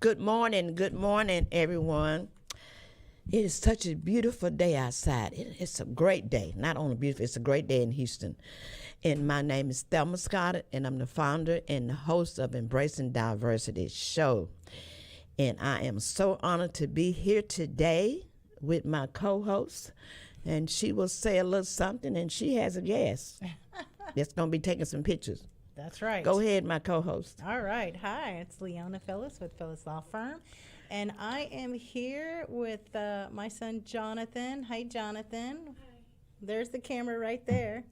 Good morning, everyone. It is such a beautiful day outside. It's a great day. Not only beautiful, it's a great day in Houston. And my name is Thelma Scott, and I'm the founder and the host of Embracing Diversity Show. And I am so honored to be here today with my co-host. And she will say a little something, and she has a guest that's going to be taking some pictures. That's right. Go ahead, my co-host. All right. Hi, it's Leona Filis with Filis Law Firm. And I am here with my son, Jonathan. Hi, Jonathan. Hi. There's the camera right there.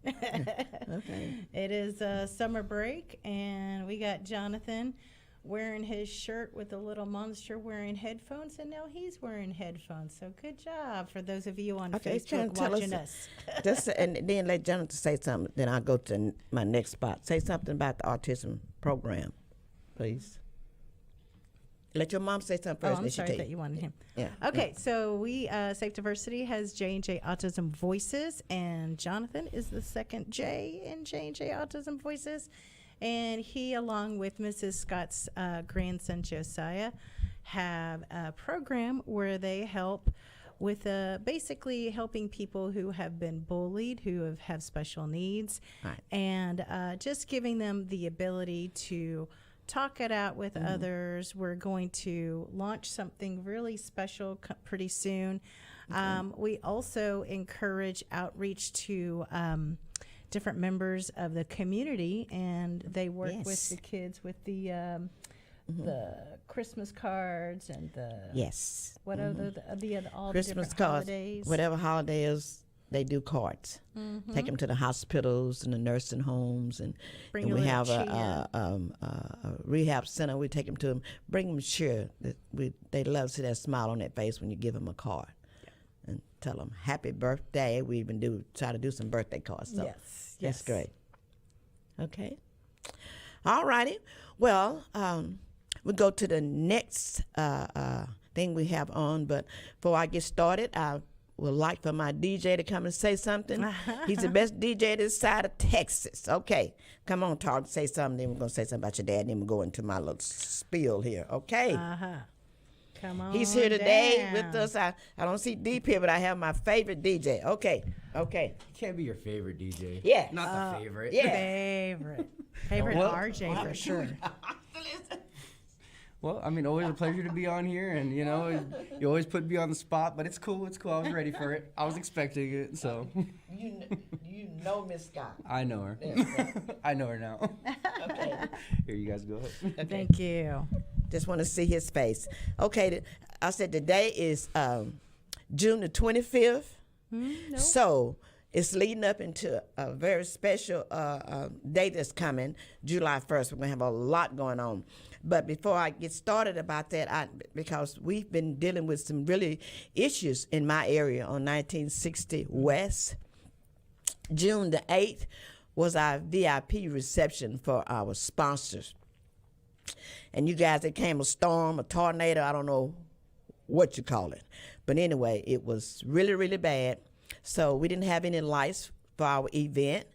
Okay. It is summer break, and we got Jonathan wearing his shirt with a little monster wearing headphones, and now he's wearing headphones. So good job for those of you on Facebook watching us. And then let Jonathan say something, then I'll go to my next spot. Say something about the autism program, please. Let your mom say something first. I'm sorry that you wanted him. Yeah. Okay, so we, Safe Diversity has J&J Autism Voices, and Jonathan is the second J in J&J Autism Voices. And he, along with Mrs. Scott's grandson, Josiah, have a program where they help with basically helping people who have been bullied, who have special needs, right, and just giving them the ability to talk it out with others. We're going to launch something really special pretty soon. We also encourage outreach to different members of the community, and they work with the kids with the Christmas cards and the what are all Christmas the different cards, holidays. whatever holiday is, they do cards. Take them to the hospitals and the nursing homes, and we have a rehab center. We take them to them, bring them cheer. They love to see that smile on their face when you give them a card. And tell them happy birthday. We even try to do some birthday cards. So that's great. Okay. All righty. Well, we'll go to the next thing we have on. But before I get started, I would like for my DJ to come and say something. He's the best DJ this side of Texas. Okay. Come on, talk, say something. Then we're going to say something about your dad. And then we'll go into my little spiel here. Okay. Come on. He's here today with us. I don't see Deep here, but I have my favorite DJ. Okay. Can't be your favorite DJ. Yeah. Not the favorite. Yeah. Favorite RJ for sure. Well, I mean, always a pleasure to be on here, and you always put me on the spot, but it's cool. I was ready for it. I was expecting it, so. You know Miss Scott. I know her. I know her now. Okay. Here, you guys go ahead. Okay. Thank you. Just want to see his face. Okay, I said today is June the 25th. Nope. So it's leading up into a very special day that's coming, July 1st. We're going to have a lot going on. But before I get started about that, because we've been dealing with some really issues in my area on 1960 West, June the 8th was our VIP reception for our sponsors. And you guys, it came a storm, a tornado, I don't know what you call it. But anyway, it was really, really bad. So we didn't have any lights for our event,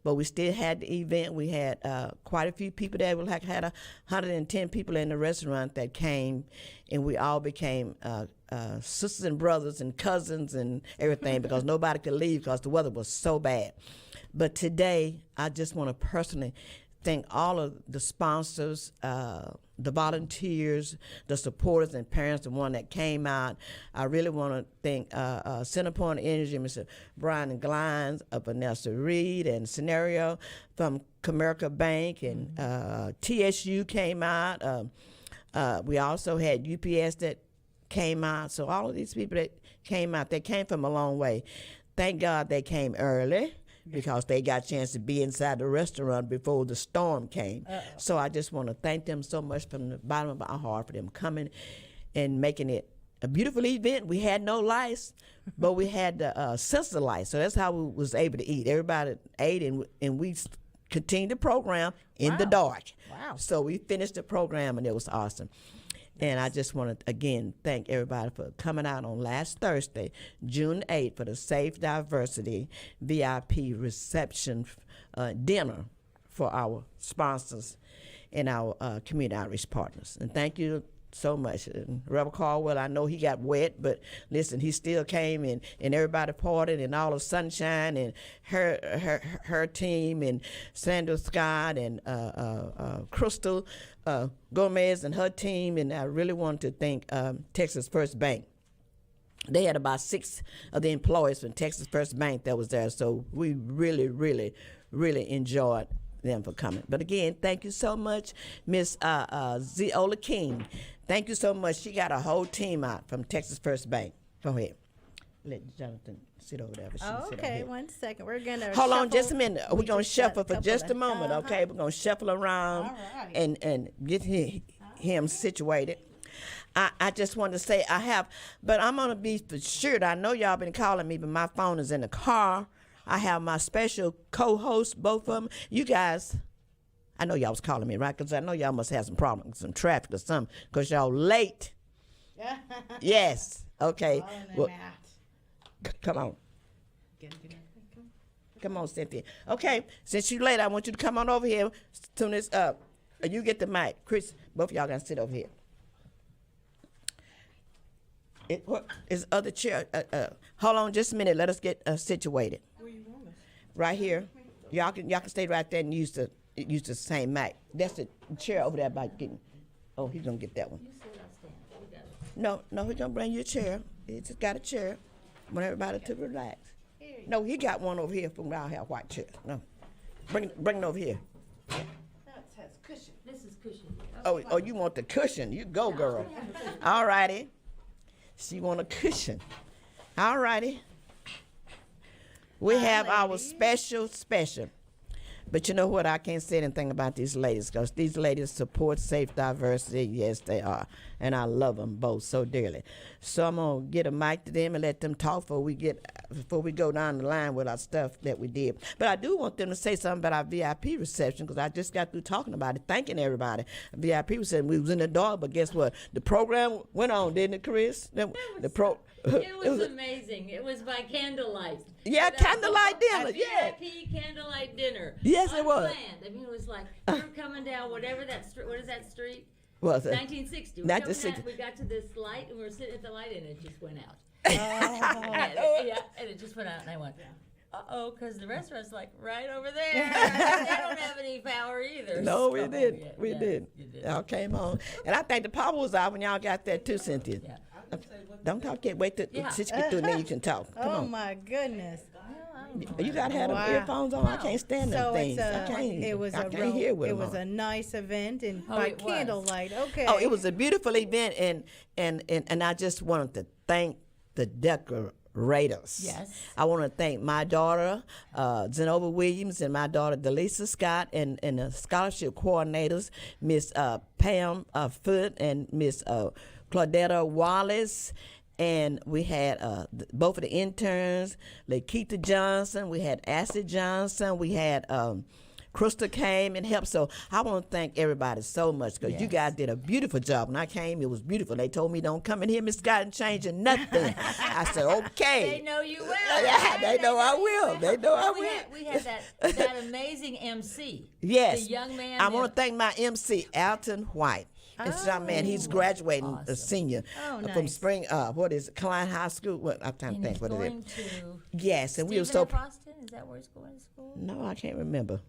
but we still had the event. We had quite a few people there. We had 110 people in the restaurant that came, and we all became sisters and brothers and cousins and everything because nobody could leave because the weather was so bad. But today, I just want to personally thank all of the sponsors, the volunteers, the supporters and parents, the one that came out. I really want to thank Centerpoint Energy, Mr. Brian Glines, Vanessa Reed, and Scenario from Comerica Bank, and TSU came out. We also had UPS that came out. So all of these people that came out, they came from a long way. Thank God they came early, because they got a chance to be inside the restaurant before the storm came. So I just want to thank them so much from the bottom of my heart for them coming and making it a beautiful event. We had no lights, but we had the sensor lights. So that's how we was able to eat. Everybody ate, and we continued the program in the dark. Wow. So we finished the program, and it was awesome. And I just want to, again, thank everybody for coming out on last Thursday, June 8th, for the Safe Diversity VIP reception dinner for our sponsors and our community outreach partners. And thank you so much. And Rebel Caldwell, I know he got wet, but listen, he still came and everybody partied and all of Sunshine and her team and Sandra Scott and Crystal Gomez and her team. And I really want to thank Texas First Bank. They had about 6 of the employees from Texas First Bank that was there, so we really, really, really enjoyed them for coming. But again, thank you so much, Miss Ziola King. Thank you so much. She got a whole team out from Texas First Bank. Go ahead. Let Jonathan sit over there. Okay, 1 second. We're going to hold on just a minute. We're going to shuffle for just a moment, okay? We're going to shuffle around and get him situated. I just want to say but I'm going to be for sure. I know y'all been calling me, but my phone is in the car. I have my special co-hosts, both of them. You guys, I know y'all was calling me, right? Because I know y'all must have some problems, some traffic or something, because y'all late. Yes. Okay. Well, come on. Come on, Cynthia. Okay, since you late, I want you to come on over here. Tune this up. You get the mic. Chris, both of y'all got to sit over here. What is other chair? Hold on just a minute. Let us get situated. Where you want us? Right here. Y'all can stay right there and use the same mic. That's the chair over there by getting. Oh, he's gonna get that one. No, he's gonna bring you a chair. He just got a chair. I want everybody to relax. No, he got one over here from our have white chair. No, bring it over here. That has cushion. This is cushion. Oh, you want the cushion? You go, girl. All righty. She want a cushion. All righty. We have our special. But you know what? I can't say anything about these ladies because these ladies support safe diversity. Yes, they are. And I love them both so dearly. So I'm going to get a mic to them and let them talk before we go down the line with our stuff that we did. But I do want them to say something about our VIP reception because I just got through talking about it, thanking everybody. VIP reception, we was in the dark, but guess what? The program went on, didn't it, Chris? It was amazing. It was by candlelight. Yeah, candlelight dinner. Yeah. VIP candlelight dinner. Yes, it was. Unplanned. I mean, it was like we were coming down whatever that street. What is that street? Was it? 1960. We got to this light and we were sitting at the light and it just went out. And it just went out and I went, uh-oh, because the restaurant's like right over there. They don't have any power either. No, we did. We did. Y'all came on. And I think the power was out when y'all got there too, Cynthia. Yeah. Don't talk yet. Wait till since you get through and then you can talk. Come on. My goodness. You gotta have them earphones on. I can't stand them things. It was a nice event and by candlelight. Okay. Oh, it was a beautiful event and I just wanted to thank the decorators. Yes. I want to thank my daughter, Zenova Williams, and my daughter, Delisa Scott, and the scholarship coordinators, Miss Pam Foote and Miss Claudetta Wallace. And we had both of the interns, Lakeitha Johnson, we had Ashley Johnson, we had Krista came and helped. So I want to thank everybody so much because you guys did a beautiful job. When I came, it was beautiful. They told me, don't come in here, Miss Scott, and changing nothing. I said, okay. They know you will. Yeah, they know I will. They know I will. We had that amazing MC. Yes. The young man. I want to thank my MC, Alton White. It's young man. He's graduating a senior from spring. What is it? Klein High School? What I'm trying to think. What is it? Yes, and we were so. Austin? Is that where he's going to school? No, I can't remember.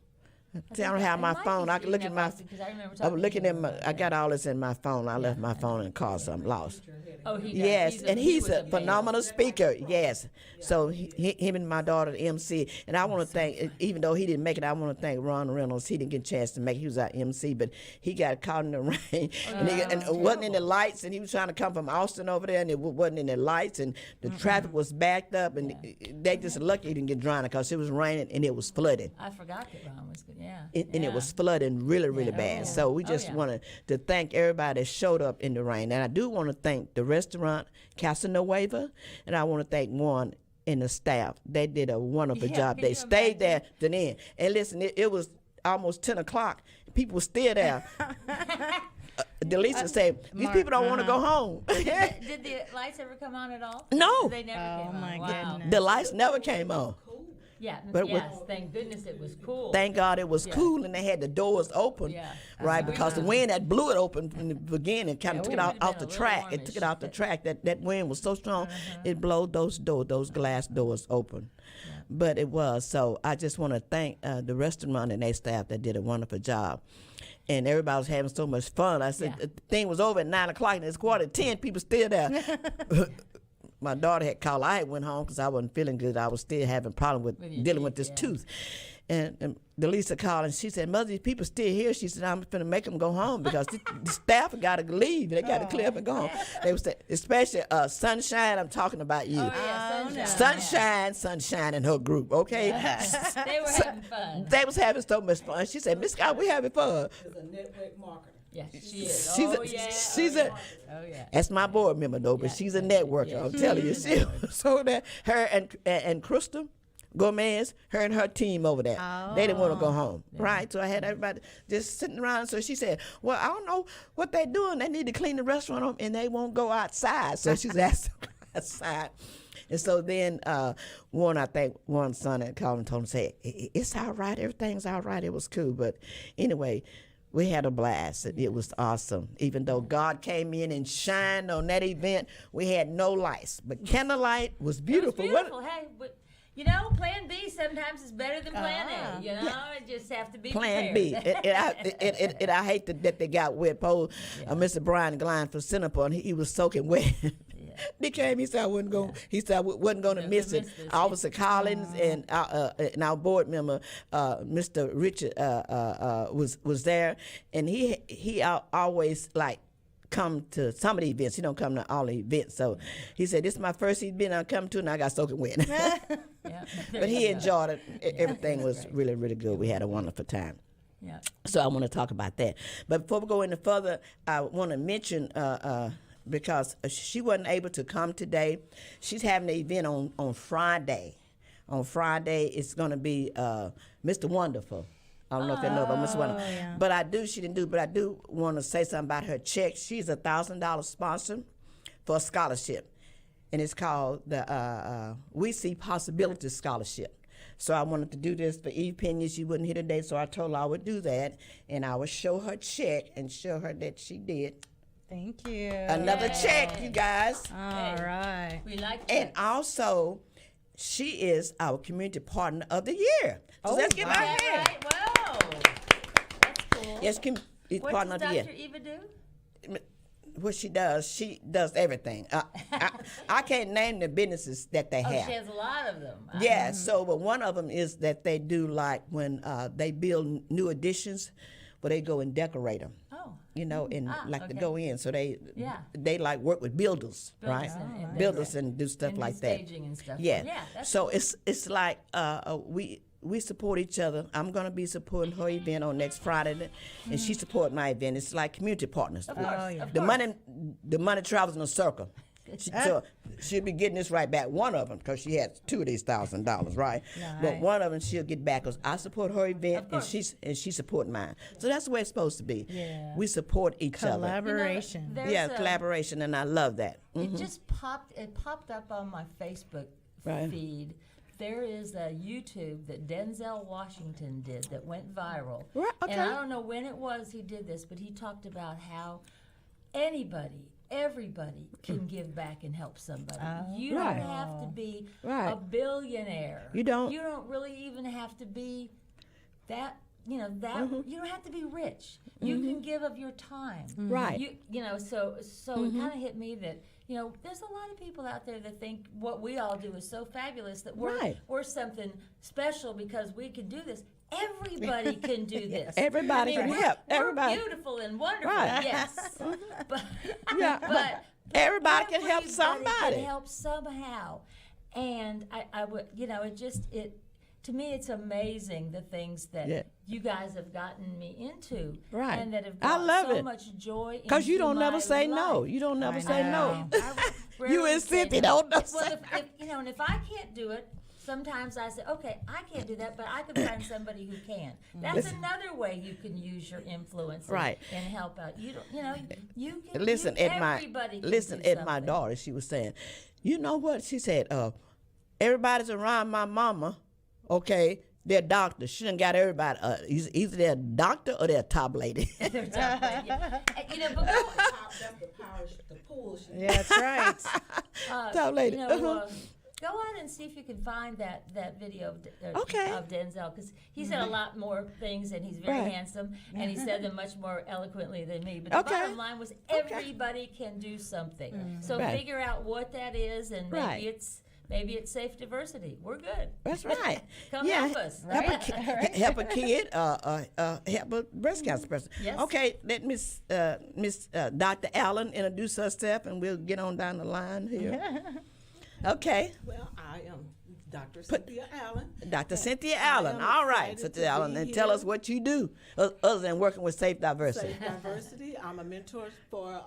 See, I don't have my phone. I can look at my. I was looking at my. I got all this in my phone. I left my phone in the car, so I'm lost. Oh, he does. Yes, and he's a phenomenal speaker. Yes, so him and my daughter, the MC, and I want to thank. Even though he didn't make it, I want to thank Ron Reynolds. He didn't get a chance to make it. He was our MC, but he got caught in the rain, and it wasn't in the lights, and he was trying to come from Austin over there, and it wasn't in the lights, and the traffic was backed up, and they just lucky he didn't get drowned because it was raining and it was flooding. I forgot that Ron was good. Yeah. And it was flooding really bad. So we just wanted to thank everybody that showed up in the rain. And I do want to thank the restaurant, Casanova, and I want to thank Warren and the staff. They did a wonderful job. They stayed there to the end. And listen, it was almost 10 o'clock. People were still there. Delisa said, these people don't want to go home. Did the lights ever come on at all? No. They never came on. My wow. goodness. The lights never came on. Yeah, But yes, thank goodness it was cool. thank God it was Yeah. cool and they had the doors open, Yeah. right? Because the wind that blew it open from the beginning kind Yeah, of took we it out, would've off been the a little track. It took it warmish. off the track. That wind was so strong, it blowed those glass doors open. But it was. So I just want to thank the restaurant and their staff that did a wonderful job. And everybody was having so much fun. I said, Yeah. the thing was over at 9 o'clock and it's 9:45, people still there. My daughter had called. I had went home because I wasn't feeling good. I was still having problem with With your dealing teeth, with this yeah. tooth. And Delisa called and she said, "Mother, these people still here." She said, "I'm finna make them go home because the staff got to leave. They got to clear up and go home." They was especially Sunshine. I'm talking about you. Oh, yeah, Oh, no. Sunshine and her group. Okay, They were having fun. they was having so much fun. She said, "Miss Scott, we having fun." Is a network marketer. Yeah, she is. She's Oh, a, yeah. she's oh, a. yeah. Oh, yeah. That's my board member though, but Yeah. she's a networker. Yeah, I'm she telling you. is a She, networker. so that her and Crystal Gomez, her and her team over there, they didn't want to go home, right? So I had everybody just sitting around. So she said, "Well, I don't know what they're doing. They need to clean the restaurant up, and they won't go outside." So she's asked them to go outside. And so then one son had called and told him, say, "It's all right. Everything's all right." It was cool. But anyway, we had a blast. It was awesome. Even though God came in and shined on that event, we had no lights. But candlelight was beautiful. It was beautiful. Hey, but, Plan B sometimes is better than Plan A. It just have to be Plan prepared. B. And I hate that they got wet. Mr. Brian Gline from Singapore, and he was soaking wet. He came. He said I wasn't going. He said I wasn't going to miss it. miss this. Officer Collins and our board member, Mr. Richard, was there, and he always like come to some of the events. He don't come to all the events. So he said, "This is my first event I come to, and I got soaking wet." Yeah. But he enjoyed it. Everything was really, really good. We had a wonderful time. Yeah. So I want to talk about that. But before we go any further, I want to mention because she wasn't able to come today. She's having an event on Friday. On Friday, it's going to be Mr. Wonderful. I don't know if you know about Mr. Wonderful. yeah. But she didn't do, but I do want to say something about her check. She's a $1,000 sponsor for a scholarship. And it's called the We See Possibility Scholarship. So I wanted to do this for Eve Pena. She wasn't here today, so I told her I would do that. And I would show her check and show her that she did Thank you. another check, you guys. All right. We like And that. also, she is our community partner of the year. So let's give her a Is that hand. right? Wow. That's cool. Yes, community What partner does of the Dr. year. Eva do? What she does everything. I can't name the businesses that they Oh, have. she has a lot of them. Yeah, so but one of them is that they do like when they build new additions, where they go and decorate them. Oh. And like to okay. go in, so they Yeah. like work with builders, right? and Builders and do stuff and like that. staging and stuff. Yeah. Yeah. That's So it's like we support each other. I'm gonna be supporting her event on next Friday, and she support my event. It's like community partners. Of course, yeah. of The course. money travels in a circle. So she'll be getting this right back. One of them, because she has two of these $1,000, right? But Nice. one of them she'll get back because I support her event and course. she support mine. So that's the way it's supposed to be. Yeah. We support each other. Collaboration. There's Yeah, a- collaboration, and I love that. It just popped up on my Facebook Right. feed. There is a YouTube that Denzel Washington did that went viral. Right, And I okay. don't know when it was he did this, but he talked about how everybody can give back and help somebody. You Right. don't have to be Right. a billionaire. You don't. You don't really even have to be that. You don't have to be rich. You can give of your time. Right. So it kind of hit me that there's a lot of people out there that think what we all do is so fabulous that Right. we're something special because we can do this. Everybody can do this. Everybody can we're- help. We're Everybody. beautiful and wonderful. Right. Yes. but Yeah, but everybody can help everybody somebody. Can help somehow, and I would to me it's amazing the things that Yeah. you guys have gotten me into, Right. and that have I brought love so it. much joy. Because you into don't never my say no. life. You don't never I say know. no. I You rarely and say Cynthia no. don't know. Well, and if I can't do it, sometimes I say, okay, I can't do that, but I can find somebody who can. That's another way you can use your influence Right. and help out. You can. Listen at my everybody can listen do at my something. daughter. She was saying, you know what? She said, everybody's around my mama, Okay, they're doctors. She done got everybody. Either they're a doctor or they're a top lady. They're top lady. You know, but That's the power, the pull. Yeah, that's right. Top lady. You know, go on and see if you can find that video of Denzel, because he said a lot more things, and he's very handsome, and he said them much more eloquently than me. But the bottom line was everybody can do something. So figure out what that is, and maybe it's safe diversity. We're good. That's right. Come help us. Help a kid, help a breast cancer person. Yes. Okay, let Miss Dr. Allen introduce herself, and we'll get on down the line here. Okay. Well, I am Dr. Cynthia Allen. Dr. Cynthia Allen. All right, Cynthia Allen, and tell us what you do other than working with Safe Diversity. Safe Diversity. I'm a mentor for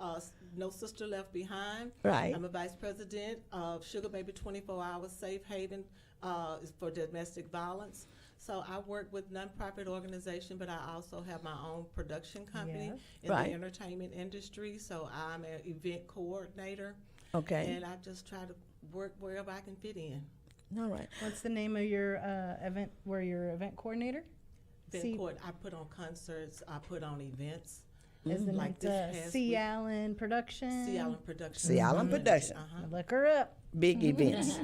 No Sister Left Behind. Right. I'm a vice president of Sugar Baby 24 Hours Safe Haven for domestic violence. So I work with nonprofit organization, but I also have my own production company in the entertainment industry. So I'm an event coordinator. Okay. And I just try to work wherever I can fit in. All right. What's the name of your event? Where you're event coordinator? I put on concerts. I put on events. Isn't like C. Allen Production? C. Allen Production. C. Allen Production. Look her up. Big events.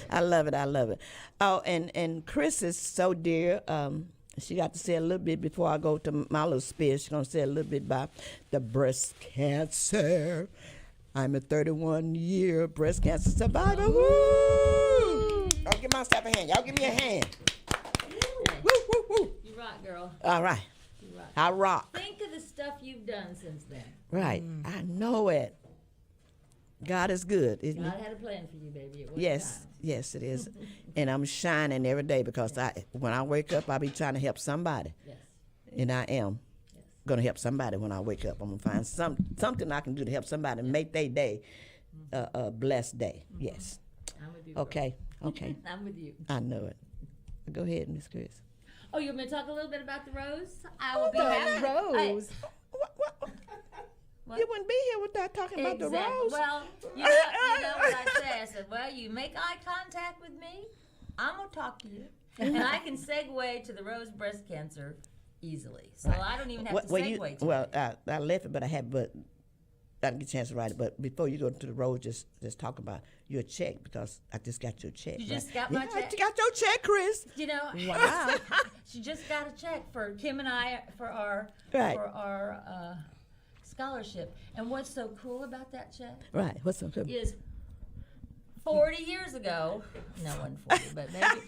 I love it. I love it. Oh, and Chris is so dear. She got to say a little bit before I go to my little spiel. She's going to say a little bit about the breast cancer. I'm a 31-year breast cancer survivor. Woo! Y'all give myself a hand. Y'all give me a hand. Woo, woo, woo. You rock, girl. All right. You rock. I rock. Think of the stuff you've done since then. Right. I know it. God is good, isn't God he? had a plan for you, baby. At one Yes, time. yes, it is. And I'm shining every day because when I wake up, I be trying to help somebody. Yes. And I am going to help somebody when I wake up. I'm going to find something I can do to help somebody make their day a blessed day. Yes. I'm with you. Okay, okay. I'm with you. I know it. Go ahead, Miss Chris. Oh, you want me to talk a little bit about the rose? I will be happy. Rose. What? You wouldn't be here without talking about the rose. Well, you know what I say. I said, well, you make eye contact with me, I'm going to talk to you. And I can segue to the rose breast cancer easily. So I don't even have to segue to it. I left it, but I didn't get a chance to write it. But before you go to the rose, just talk about your check, because I just got your check. You just got my check? I got your check, Chris. You know, wow. She just got a check for Kim and I for our scholarship. And what's so cool about that check? Right. What's so cool? Is 40 years ago, no, it wasn't 40, but maybe, it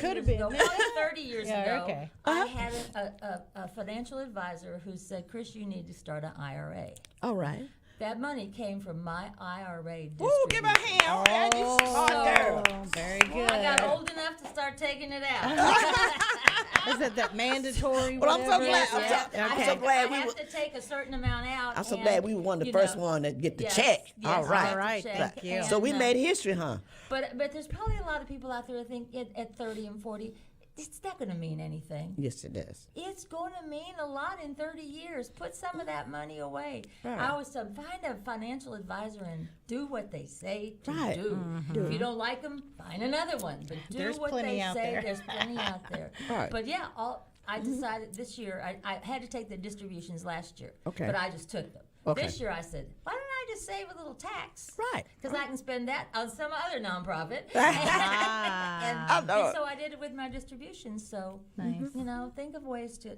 could have been 40 years ago, probably 30 years ago. I had a financial advisor who said, Chris, you need to start an IRA. All right. That money came from my IRA distribution. Ooh, give her a hand. You smart girl. Very good. I got old enough to start taking it out. Is it that mandatory? Well, I'm so glad. Yes, I'm so glad I have to take a certain amount out. I'm so glad we were one of the first one to get the check. Yes, All right. All right. Thank you. So we made history, huh? But there's probably a lot of people out there that think at 30 and 40, it's not going to mean anything. Yes, it does. It's going to mean a lot in 30 years. Put some of that money away. Right. I always tell them, find a financial advisor and do what they say to Right. do. If you don't like them, find another one. But do There's what plenty they out say. there. There's plenty out there. Right. But yeah, I decided this year, I had to take the distributions last year. Okay. But I just took them. Okay. This year I said, why don't I just save a little tax? Right. Because I can spend that on some other nonprofit. I know And so I did it with my distributions. So, you know, think of ways to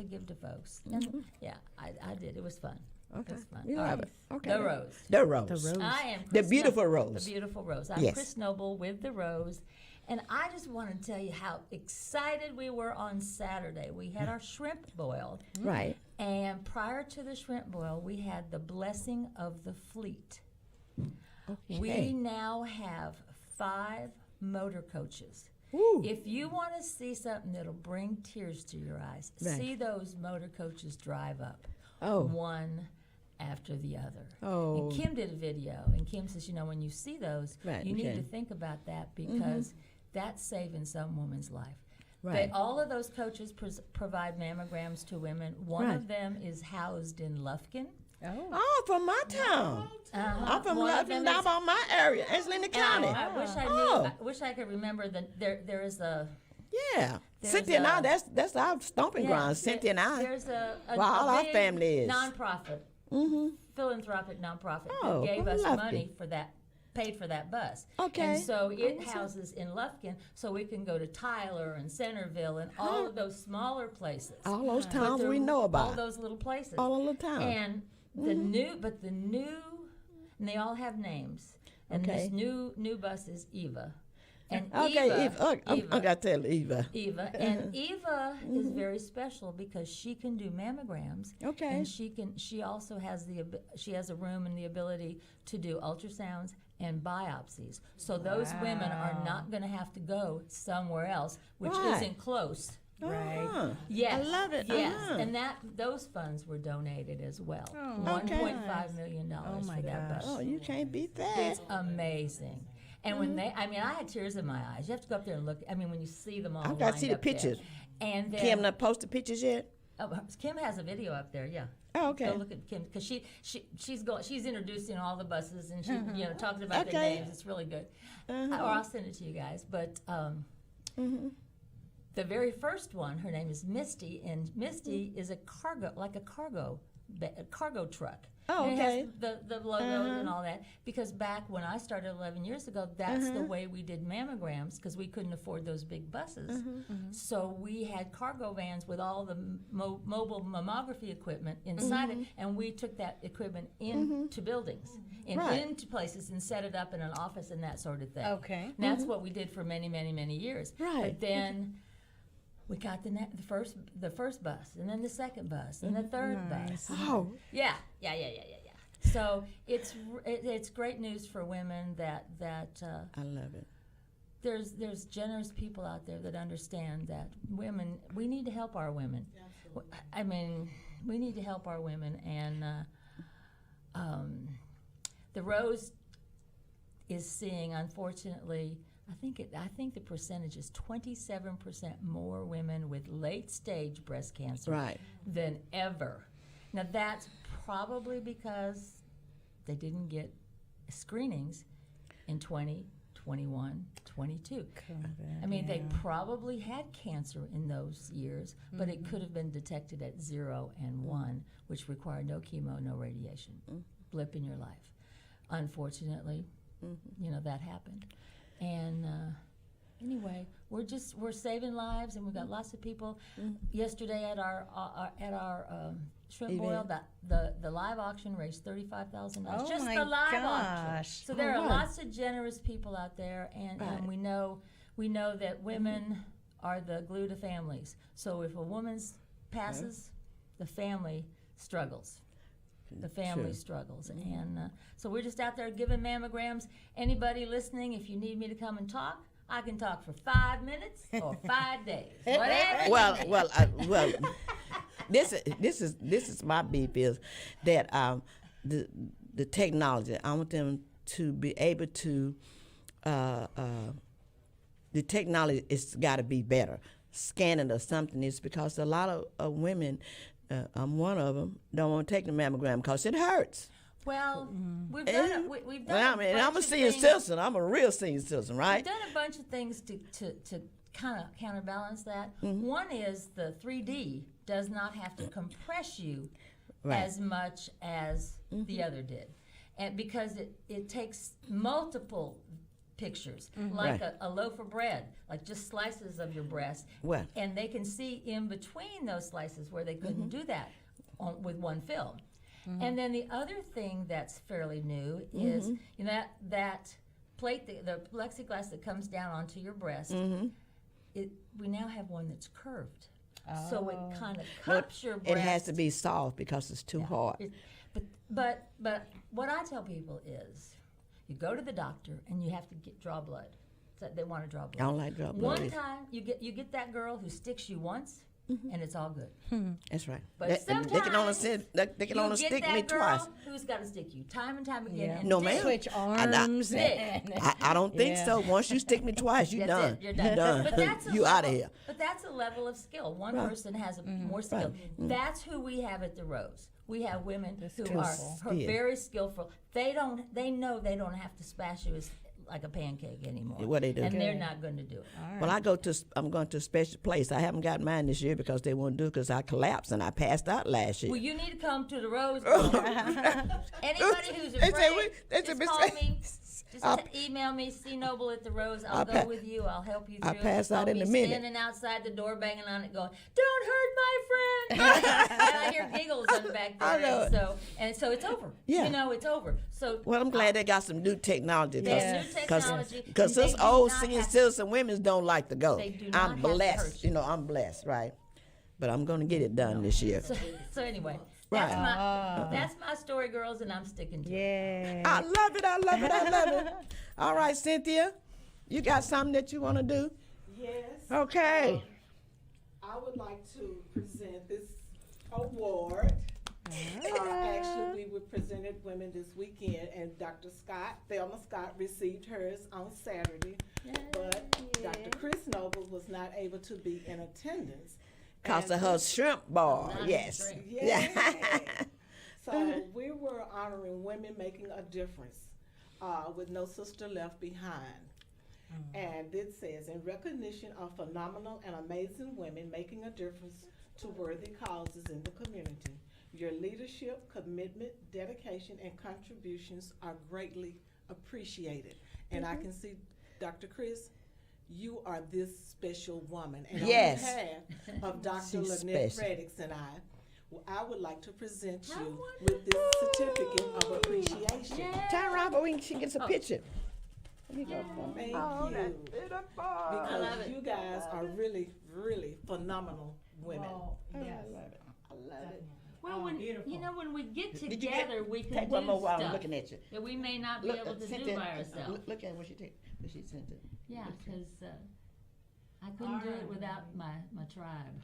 give to folks. And yeah, I did. It was fun. Okay. It was fun. You All love right. it. Okay. The Rose. The rose. The rose. I am The Chris beautiful Noble, rose. The beautiful rose. I'm Yes. Chris Noble with The Rose. And I just want to tell you how excited we were on Saturday. We had our shrimp boil. Right. And prior to the shrimp boil, we had the blessing of the fleet. Okay. We now have 5 motor coaches. Ooh. If you want to see something that'll bring tears to your eyes, Right. see those motor coaches drive up, one after the other. Oh. And Kim did a video, and Kim says, you know, when you see those, Right, you need okay. to think about that because that's saving some woman's life. Right. All of those coaches provide mammograms to women. One Right. of them is housed in Lufkin. Oh, from my town. I'm from One of them down is- on my area, Angelina County. I wish I knew. Oh. I wish I could remember that there is a. Yeah. There's Cynthia and I, a- that's our stomping ground, Cynthia and I. There's a Well, all our big family is. nonprofit, philanthropic nonprofit Oh, that gave us lovely. money for that, paid for that bus. Okay. And so it houses in Lufkin, so we can go to Tyler and Centerville and all of those smaller places. All those But towns they're we know All about. those little places. All the little towns. And the new, and they all have names. And Okay. this new bus is Eva. And Okay, Eva. I Eva, got to tell Eva. Eva, and Eva is very special because she can do mammograms. Okay. And she also has she has a room and the ability to do ultrasounds and biopsies. So those women are not going to have to go somewhere else, which Right. isn't close. Right. Uh-huh. Yes. I love it. Yes. Uh-huh. And those funds were donated as well. Oh, $1.5 million Oh, my for that gosh. bus. Oh, you can't beat that. It's amazing. And when I had tears in my eyes. You have to go up there and look. I mean, when you see them all I've got to lined see the up there. pictures. And then, Kim, not posted pictures yet? Kim has a video up there, yeah. Oh, okay. Go look at Kim because she's introducing all the buses and she talking about their Okay. names. It's really good. Uh-huh. Or I'll send it to you guys. But the very first one, her name is Misty, and Misty is a cargo truck. Oh, And okay. it has the logos and all that. Because back when I started 11 years ago, that's the way we did mammograms because we couldn't afford those big buses. So we had cargo vans with all the mobile mammography equipment inside it, and we took that equipment into buildings and Right. into places and set it up in an office and that sort of thing. Okay. And that's what we did for many, many, many years. Right. But then we got the first bus, and then the second bus, and the third bus. Oh, Yeah. So it's great news for women that I love it. there's generous people out there that understand that women, we need to help our women. I mean, we need to help our women, and the Rose is seeing, unfortunately, I think the percentage is 27% more women with late stage breast cancer Right. than ever. Now that's probably because they didn't get screenings in 20, 21, 22. I mean, they probably had cancer in those years, but it could have been detected at 0 and 1, which required no chemo, no radiation, blip in your life. Unfortunately, that happened. And anyway, we're saving lives, and we've got lots of people. Yesterday at our shrimp boil, the live auction raised $35,000. Oh Just my the live auction. gosh. So there are wow. lots of generous people out there, and we know that women are the glue to families. So if a woman passes, the family struggles. The family struggles. And so we're just out there giving mammograms. Anybody listening, if you need me to come and talk, I can talk for 5 minutes or 5 days. Whatever. Well, this is my beef is that the technology. I want them to be able to. The technology is got to be better. Scanning or something is because a lot of women. I'm one of them. Don't want to take the mammogram because it hurts. Well, we've done it. We've done. Well, I mean, I'm a senior citizen. I'm a real senior citizen, right? We've done a bunch of things to kind of counterbalance that. One is the 3D does not have to compress you as much as the other did, and because it takes multiple pictures, like a loaf of bread, like just slices of your breast, and they can see in between those slices where they couldn't do that with one film. And then the other thing that's fairly new is that plate, the plexiglass that comes down onto your breast. We now have one that's curved, so it kind of cups your breast. It has to be soft because it's too hard. But what I tell people is, you go to the doctor and you have to draw blood. So they want to draw blood. I don't like draw blood. One time you get that girl who sticks you once, and it's all good. That's right. But they sometimes can only stick me twice. Who's got to stick you time and time again? Yeah. And No, ma'am. Switch arms. I don't think so. Once you stick me twice, you're That's done. it, you're done. But that's a You out of level- here. But that's a level of skill. One person has more skill. That's who we have at the Rose. We have women who are skillful. very skillful. They know they don't have to smash you like a pancake anymore. What they do. And they're not going to do it. Well, I'm going to a special place. I haven't got mine this year because they won't do it because I collapsed and I passed out last year. Well, you need to come to the Rose. Anybody who's afraid, just call me. Just email me, cnoble@the-rose. I'll go with you. I'll help you through I'll pass it. out in a minute. Standing outside the door, banging on it, going, "Don't hurt my friend!" And I hear giggles in the back there. I know And so it's over. Yeah. You know, it's over. So Well, I'm glad they got some new technology. there's new technology. Because and us they do old not senior have- citizen women don't like to go. They do not I'm have to hurt blessed. you. You know, I'm blessed, right? But I'm going to get it done this year. So anyway, Right. that's my story, girls, and I'm sticking to it. Yeah. I love it. I love it. I love it. All right, Cynthia, you got something that you want to do? Yes. Okay. I would like to present this award. Actually, we presented women this weekend, and Dr. Thelma Scott, received hers on Saturday. But Dr. Chris Noble was not able to be in attendance. Because of And- her shrimp bar. Not Yes. shrimp. Yeah. So we were honoring women making a difference with No Sister Left Behind. And it says, in recognition of phenomenal and amazing women making a difference to worthy causes in the community, your leadership, commitment, dedication, and contributions are greatly appreciated. And I can see, Dr. Chris, you are this special woman. And Yes. on behalf of Dr. She's Lynette special. Reddix and I would like to present you with this certificate of appreciation. Turn around, but she gets a picture. Let me go for Thank Oh, you. that's beautiful. Because you guys are really, really phenomenal women. I love it. I love it. Well, when we get Did you together, we can Take do one more while I'm stuff looking at you. that we may not be able to Cynthia, do by ourselves. Look at what she sent it. Yeah, because I couldn't do it without my tribe.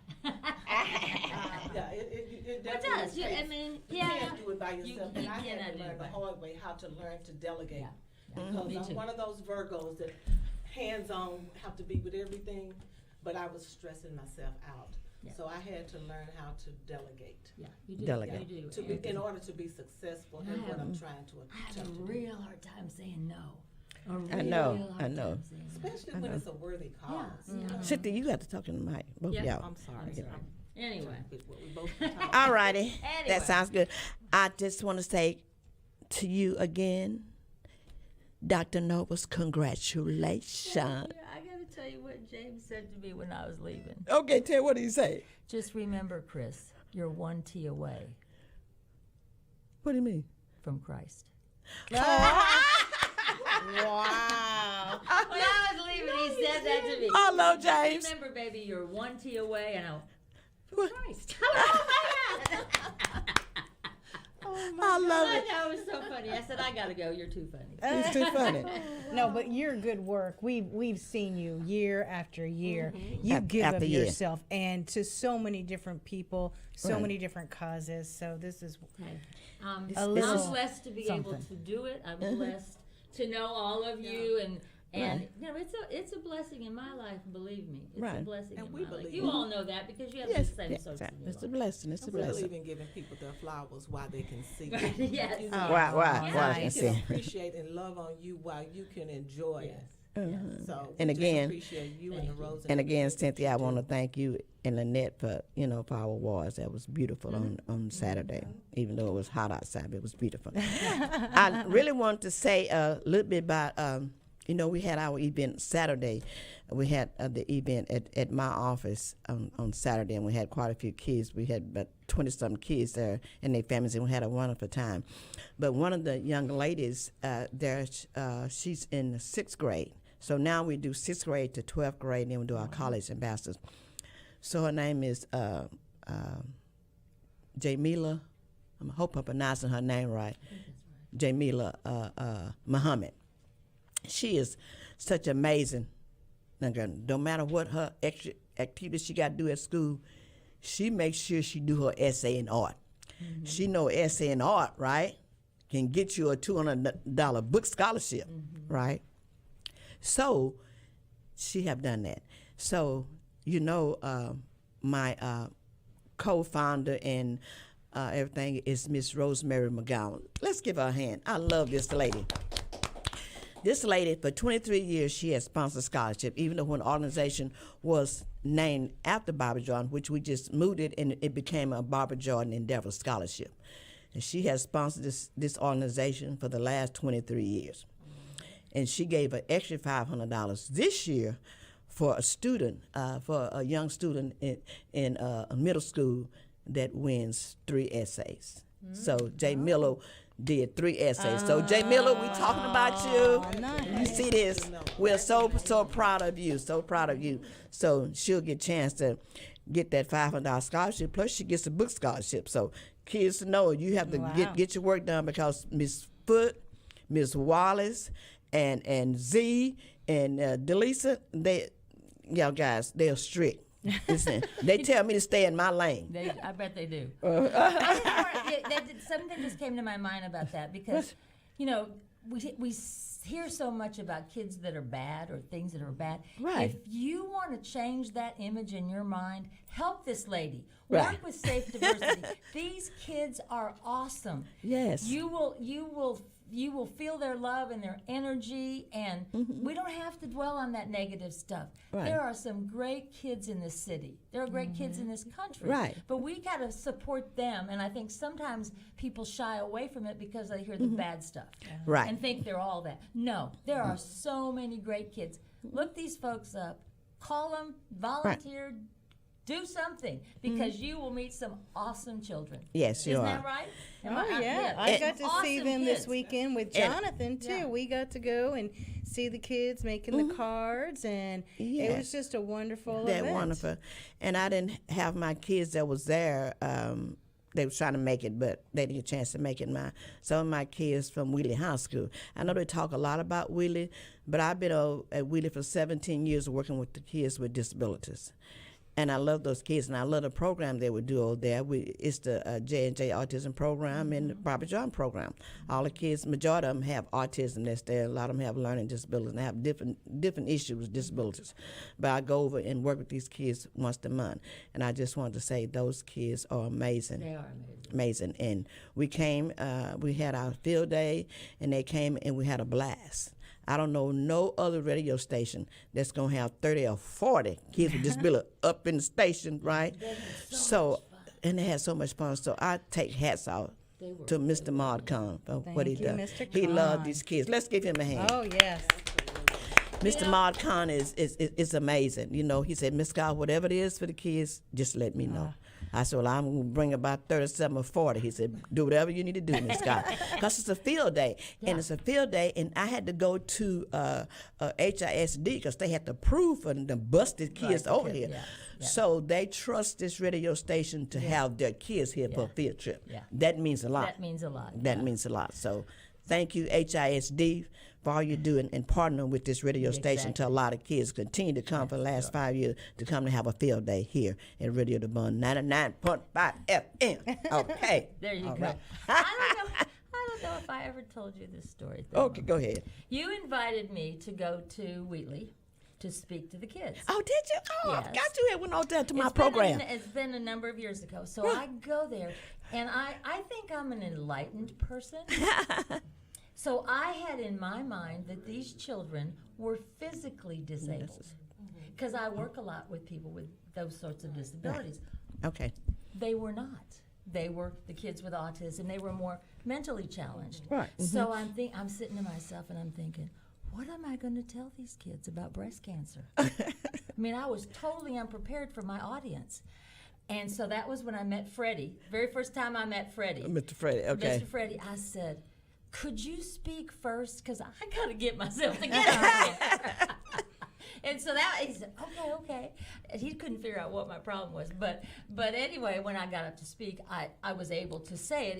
Yeah, it It definitely does. You, I takes- mean, you yeah. can't do it by yourself. you And I cannot had to do learn it the by- hard way how to learn to delegate. Yeah. Because Me I'm too. one of those Virgos that hands-on have to be with everything, but I was stressing myself out. Yeah. So I had to learn how to delegate Yeah, you do. Delegate. You do. to be, in order to be successful in what I'm trying to I have a attempt to do. real hard time saying no. I know, Real hard I know. time saying no. Especially when it's a worthy cause. Yeah. You know? Cynthia, you got to talk in the mic. Both Yeah. of y'all. I'm sorry. Anyway. We both can talk. All righty. Anyway. That sounds good. I just want to say to you again, Dr. Nobles, congratulations. I got to tell you what James said to me when I was leaving. Okay, Ted, what do you say? Just remember, Chris, you're one T away What do you mean? from Christ. Wow. When I was leaving, he said that to me. Hello, James. Remember, baby, you're one T away, and I What? Christ. Oh my God. I love I it. know, it was so funny. I said, I gotta go. You're too funny. It's too funny. No, but your good work. We've seen you year after year. You Af- give after of year. yourself and to so many different people, so Right. many different causes. So this is I'm A little blessed to be able something. to do it. I'm blessed to know all of you, and you know, it's a blessing in my life. Believe me, it's a Right. blessing And in we my life. believe You it. all know that because you have Yes, the same yes, source in your it's a life. blessing. It's a We blessing. believe in giving people their flowers while they can see. Right, yes. You know, Why? Yeah. Why? I they can can see. appreciate and love on you while you can enjoy it. Yes. So And we just again- appreciate you and the Thank you. Rose. And again, Cynthia, I want to thank you and Lynette for for our awards. That was beautiful on Saturday, even though it was hot outside. But it was beautiful. I really wanted to say a little bit about we had our event Saturday. We had the event at my office on Saturday, and we had quite a few kids. We had about 20-something kids there and their families, and we had a wonderful time. But one of the young ladies there, she's in the 6th grade. So now we do 6th grade to 12th grade, and then we do our college ambassadors. So her name is Jamila. I hope I'm pronouncing her name right. Jamila Muhammad. She is such amazing. No matter what her extra activities she got to do at school, she makes sure she do her essay in art. She know essay in art, right? Can get you a $200 book scholarship, right? So she have done that. So, my co-founder and everything is Miss Rosemary McGowan. Let's give her a hand. I love this lady. This lady, for 23 years, she has sponsored scholarship, even though when the organization was named after Barbara Jordan, which we just moved it, and it became a Barbara Jordan Endeavor Scholarship. And she has sponsored this organization for the last 23 years. And she gave an extra $500 this year for a student, for a young student in middle school that wins 3 essays. So Jay Miller did 3 essays. So Jay Miller, we talking about you. Nice. You see this? We're so proud of you. So proud of you. So she'll get a chance to get that $500 scholarship. Plus she gets a book scholarship. So kids to know you have to get your work done, because Miss Foote, Miss Wallace, and Z and Delisa, guys, they're strict. Listen, they tell me to stay in my lane. I bet they do. Something just came to my mind about that, because, we hear so much about kids that are bad or things that are bad. Right. If you want to change that image in your mind, help this lady. Right. Work with Safe Diversity. These kids are awesome. Yes. You will feel their love and their energy, and we don't have to dwell on that negative stuff. Right. There are some great kids in this city. There are great kids in this country. Right. But we got to support them, and I think sometimes people shy away from it because they hear the bad stuff. Right. And think they're all that. No, there are so many great kids. Look these folks up. Call them, volunteer, do something, because you will meet some awesome children. Yes, you Isn't are. that right? Oh, yeah. I got to see Awesome them kids. this weekend with Jonathan, too. Yeah. We got to go and see the kids making the cards, and it Yes. was just a wonderful That event. wonderful. And I didn't have my kids that was there. They were trying to make it, but they didn't get a chance to make it. Some of my kids from Wheelie High School. I know they talk a lot about Wheelie, but I've been at Wheelie for 17 years working with the kids with disabilities. And I love those kids, and I love the program they would do over there. It's the J&J Autism Program and the Barbara Jordan Program. All the kids, majority of them have autism that's there. A lot of them have learning disabilities, and they have different issues, disabilities. But I go over and work with these kids once a month. And I just wanted to say those kids are amazing. They are amazing. Amazing. And we came, we had our field day, and they came and we had a blast. I don't know no other radio station that's going to have 30 or 40 kids with disability up in the station, right? So and they had so much fun. So I take hats off to Mr. Maud Khan for what he Thank you, does. Mr. He loved Khan. these kids. Let's give him a hand. Oh, yes. Mr. Maud Khan is amazing. He said, Miss Scott, whatever it is for the kids, just let me know. I said, well, I'm going to bring about 37 or 40. He said, do whatever you need to do, Miss Scott. Because it's a field day. Yeah. And it's a field day, and I had to go to HISD because they had to prove for the busted kids over here. Yeah. Yeah. So they trust this radio station to have their kids here for a field trip. Yeah. That means a lot. That means a lot. That means a lot. So thank you, HISD, for all you do and partnering with this radio station to a lot of kids continue to come for the last 5 years to come to have a field day here at Radio The Bun 99.5 FM. Okay. There you All go. right. I don't know if I ever told you this story. Thelma. Okay, go ahead. You invited me to go to Wheatley to speak to the kids. Oh, did you? Oh, I Yes. forgot you had went on there to my It's been program. It's been a number of years ago. So I go there, and I think I'm an enlightened person. So I had in my mind that these children were physically disabled, because I work a lot with people with those sorts of disabilities. Okay. They were not. They were the kids with autism. They were more mentally challenged. Right. So I'm sitting to myself and I'm thinking, what am I going to tell these kids about breast cancer? I mean, I was totally unprepared for my audience. And so that was when I met Freddie. Very first time I met Freddie. Mr. Freddie, okay. Mr. Freddie, I said, could you speak first? Because I got to get myself together. And so he said, okay. And he couldn't figure out what my problem was. But anyway, when I got up to speak, I was able to say it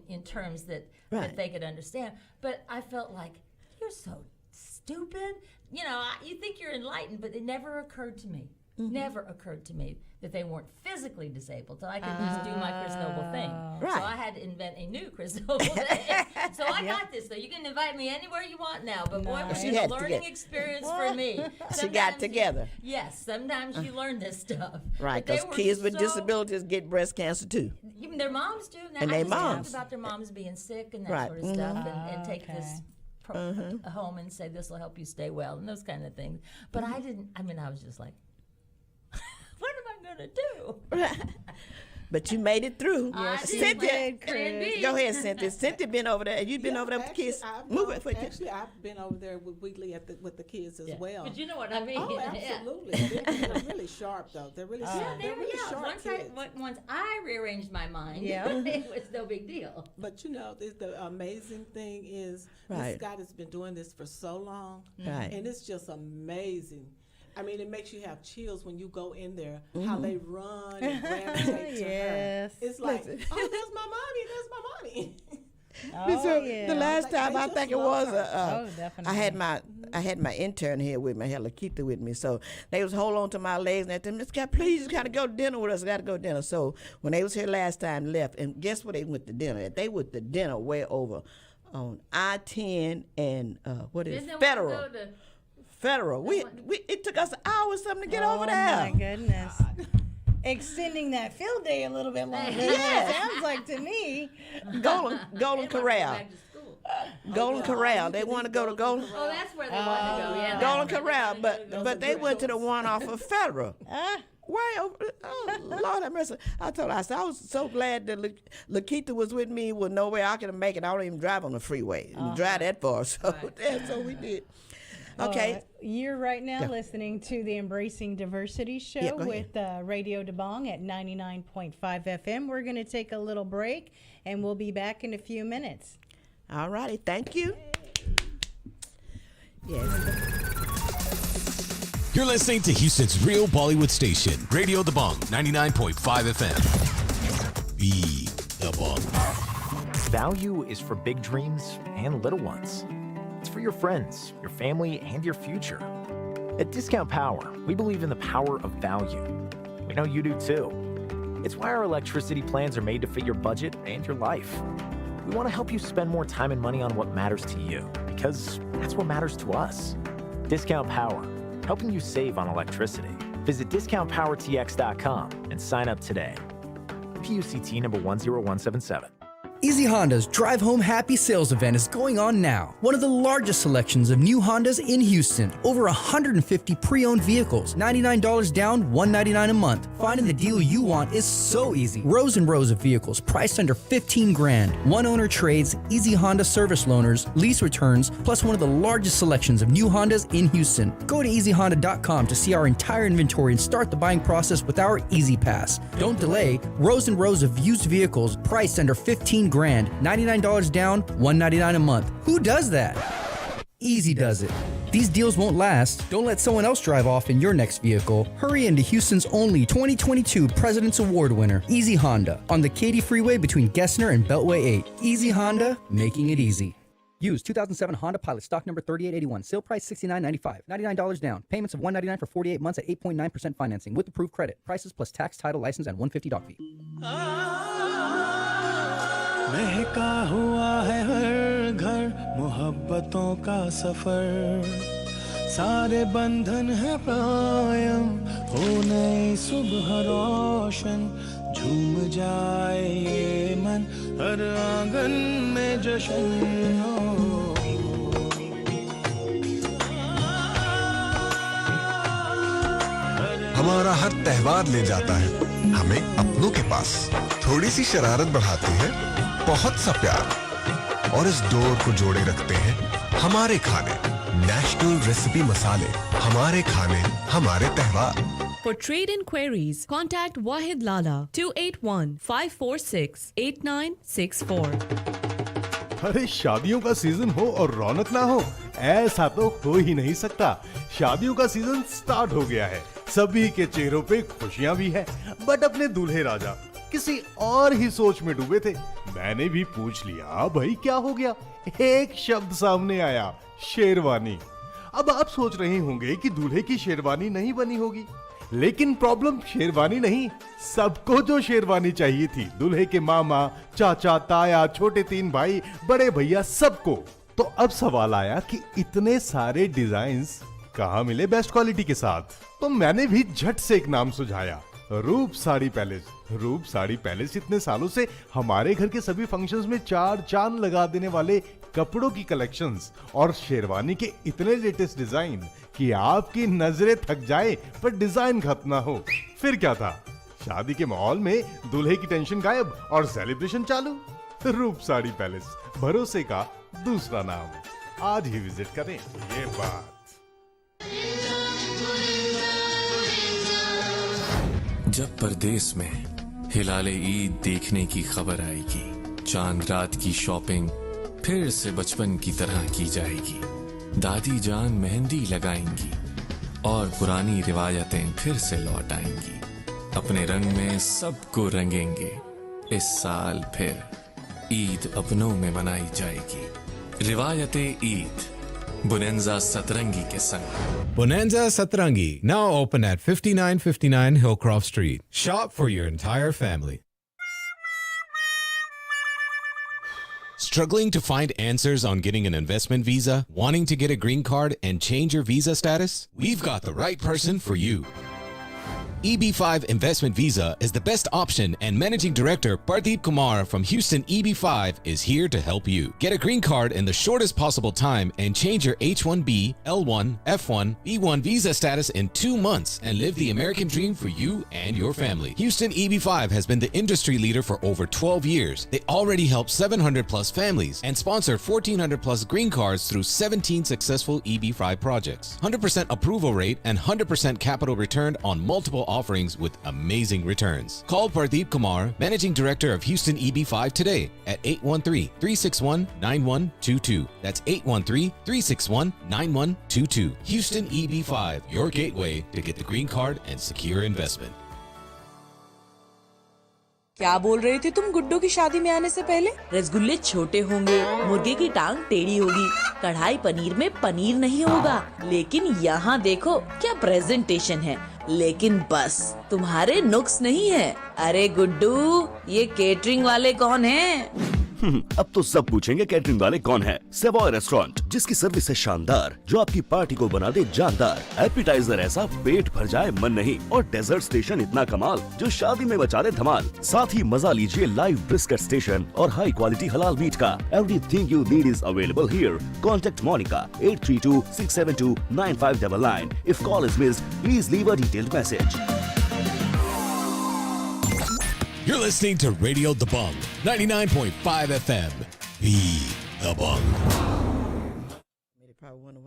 in terms that they could understand. But I felt like, you're so stupid. You think you're enlightened, but it never occurred to me never occurred to me that they weren't physically disabled. So I could just do my Chris Noble thing. Right. So I had to invent a new Chris Noble thing. So I got this, though. You can invite me anywhere you want now. But boy, it was She a had to learning get- experience for me. She got Sometimes together. Yes, sometimes you learn this stuff. Right, But they because were kids with so- disabilities get breast cancer too. Even their moms do. Now, And I they just moms. talked about their moms being sick and that Right. sort of stuff, and take okay. this home and say this will help you stay well and those kind of things. But I didn't. I mean, I was just like, what am I gonna do? But you made it through. Yes, she Cynthia, did, Chris. go ahead, Cynthia. Cynthia been over there. You've been Yeah, over there with the kids. I've Move gone- it for you. Actually, I've been over there with Wheatley with the kids as Yeah. well. But you know what I mean? Oh, Yeah. absolutely. They're really sharp, though. They're really, they're really sharp kids. Once I rearranged my mind, Yeah. it was no big deal. But you know, the amazing thing is, Right. Miss Scott has been doing this for so long, Right. and it's just amazing. I mean, it makes you have chills when you go in there, how they run and gravitate to Yes. her. It's like, Listen. oh, there's my mommy, there's my mommy. Oh, So yeah. the last Like, time they I just think it love was, her. Oh, definitely. I had my intern here with me, I had Lakeitha with me, so they was hold on to my legs and I said, Miss Scott, please, you gotta go to dinner with us. Got to go to dinner. So when they was here last time, left, and guess where they went to dinner at? They went to dinner way over on I-10 and what is Didn't they want Federal. to go to- Federal. We it took us an hour or something to get over Oh there. my goodness. Extending that field day a little bit longer. Yes. It sounds like to me. Golden They wanted to go Corral. back to school. Golden Corral. They want to go to Golden Oh, that's where they wanted to go. Yeah, Golden that's where they Corral, wanted to go. but they went to the one off of Federal. Ah, Way over. Oh, Lord have mercy. I told her, I said, I was so glad that Lakeitha was with me. With no way I could make it. I don't even drive on the freeway. Drive that far. So that's what we did. Okay. You're right now Yeah. listening to the Embracing Diversity show Yeah, go with Radio DeBong at 99.5 FM. We're going to take a little break, and we'll be back in a few minutes. All righty. Thank you. Yes. You're listening to Houston's real Bollywood station, Radio The Bong, 99.5 FM. Be The Bong. Value is for big dreams and little ones. It's for your friends, your family, and your future. At Discount Power, we believe in the power of value. We know you do too. It's why our electricity plans are made to fit your budget and your life. We want to help you spend more time and money on what matters to you, because that's what matters to us. Discount Power, helping you save on electricity. Visit discountpowertx.com and sign up today. PUCT number 10177. Easy Honda's Drive Home Happy sales event is going on now. One of the largest selections of new Hondas in Houston. Over 150 pre-owned vehicles, $99 down, $199 a month. Finding the deal you want is so easy. Rows and rows of vehicles priced under $15,000. One owner trades, Easy Honda service loaners, lease returns, plus one of the largest selections of new Hondas in Houston. Go to easyhonda.com to see our entire inventory and start the buying process with our Easy Pass. Don't delay. Rows and rows of used vehicles priced under $15,000, $99 down, $199 a month. Who does that? Easy does it. These deals won't last. Don't let someone else drive off in your next vehicle. Hurry into Houston's only 2022 President's Award winner, Easy Honda, on the Katy Freeway between Gessner and Beltway 8. Easy Honda, making it easy. Used 2007 Honda Pilot, stock number 3881. Sale price $69.95. $99 down. Payments of $199 for 48 months at 8.9% financing with approved credit. Prices plus tax, title, license, and $150 doc fee. महका हुआ है हर घर मोहब्बतों का सफर सारे बंधन है कायम हो नई सुबह रोशन झूम जाए ये मन हर आंगन में जश्न हो हमारा हर त्योहार ले जाता है हमें अपनों के पास थोड़ी सी शरारत बढ़ाती है बहुत सा प्यार और इस डोर को जोड़े रखते हैं हमारे खाने नेशनल रेसिपी मसाले हमारे खाने हमारे त्योहार For trade inquiries, contact Wahid Lala 281-546-8964. अरे शादियों का सीजन हो और रौनक ना हो ऐसा तो हो ही नहीं सकता। शादियों का सीजन स्टार्ट हो गया है, सभी के चेहरों पे खुशियां भी है, बट अपने दूल्हे राजा किसी और ही सोच में डूबे थे। मैंने भी पूछ लिया भाई क्या हो गया, एक शब्द सामने आया, शेरवानी। अब आप सोच रहे होंगे कि दूल्हे की शेरवानी नहीं बनी होगी, लेकिन प्रॉब्लम शेरवानी नहीं, सबको जो शेरवानी चाहिए थी, दूल्हे के मामा, चाचा, ताया, छोटे 3 भाई, बड़े भैया, सबको। तो अब सवाल आया कि इतने सारे डिजाइन्स कहाँ मिले बेस्ट क्वालिटी के साथ। तो मैंने भी झट से एक नाम सुझाया, रूप साड़ी पैलेस। रूप साड़ी पैलेस इतने सालों से हमारे घर के सभी फंक्शंस में 4 चांद लगा देने वाले कपड़ों की कलेक्शंस और शेरवानी के इतने लेटेस्ट डिजाइन कि आपकी नजरें थक जाए पर डिजाइन खत्म ना हो। फिर क्या था, शादी के माहौल में दूल्हे की टेंशन गायब और सेलिब्रेशन चालू। रूप साड़ी पैलेस, भरोसे का दूसरा नाम। आज ही विजिट करें। ये बात जब परदेस में हिलाले ईद देखने की खबर आएगी, चांद रात की शॉपिंग फिर से बचपन की तरह की जाएगी। दादी जान मेहंदी लगाएंगी और पुरानी रिवायतें फिर से लौट आएंगी। अपने रंग में सबको रंगेंगे। इस साल फिर ईद अपनों में मनाई जाएगी। रिवायतें ईद Bonanza Satrangi के संग। Bonanza Satrangi, now open at 5959 Hillcroft Street. Shop for your entire family. Struggling to find answers on getting an investment visa? Wanting to get a green card and change your visa status? We've got the right person for you. EB5 Investment Visa is the best option, and Managing Director Pardeep Kumar from Houston EB5 is here to help you. Get a green card in the shortest possible time and change your H-1B, L-1, F-1, B-1 visa status in 2 months and live the American dream for you and your family. Houston EB5 has been the industry leader for over 12 years. They already help 700 plus families and sponsor 1,400 plus green cards through 17 successful EB5 projects. 100% approval rate and 100% capital returned on multiple offerings with amazing returns. Call Pardeep Kumar, Managing Director of Houston EB5 today at 813-361-9122. That's 813-361-9122. Houston EB5, your gateway to get the green card and secure investment. क्या बोल रहे थे तुम गुड्डू की शादी में आने से पहले? रसगुल्ले छोटे होंगे, मुर्गे की टांग टेढ़ी होगी, कढ़ाई पनीर में पनीर नहीं होगा। लेकिन यहाँ देखो क्या प्रेजेंटेशन है। लेकिन बस तुम्हारे नुक्स नहीं है। अरे गुड्डू, ये केटरिंग वाले कौन हैं? अब तो सब पूछेंगे कैटरिंग वाले कौन है। सेवॉय रेस्टोरेंट, जिसकी सर्विस है शानदार, जो आपकी पार्टी को बना दे जानदार। एपिटाइजर ऐसा पेट भर जाए मन नहीं, और डेजर्ट स्टेशन इतना कमाल जो शादी में बचा दे धमाल। साथ ही मजा लीजिए लाइव ब्रिस्केट स्टेशन और हाई क्वालिटी हलाल मीट का। Everything you need is available here. Contact Monica 832-672-9599। If call is missed, please leave a detailed message. You're listening to Radio The Bung, 99.5 FM. Be The Bung.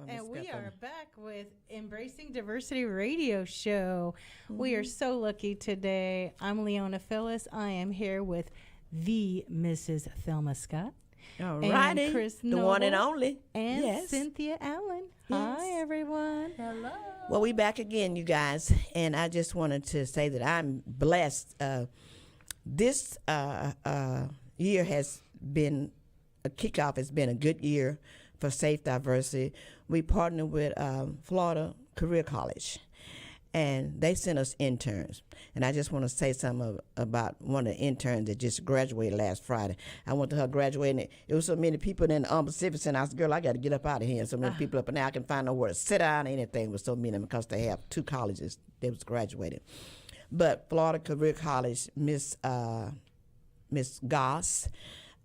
And we are back with Embracing Diversity Radio Show. We are so lucky today. I'm Leona Filis. I am here with the Mrs. Thelma Scott. All righty. And Chris the Noble, one and only. And yes. Cynthia Allen. Yes. Hi, everyone. Hello. Well, we back again, you guys. And I just wanted to say that I'm blessed. This year has been, a kickoff has been a good year for Safe Diversity. We partnered with Florida Career College, and they sent us interns. And I just want to say something about one of the interns that just graduated last Friday. I went to her graduating. It was so many people in the Pacific Center. I said, girl, I got to get up out of here. And so many people up, and now I can find nowhere to sit down or anything with so many, because they have 2 colleges that was graduated. But Florida Career College, Miss Goss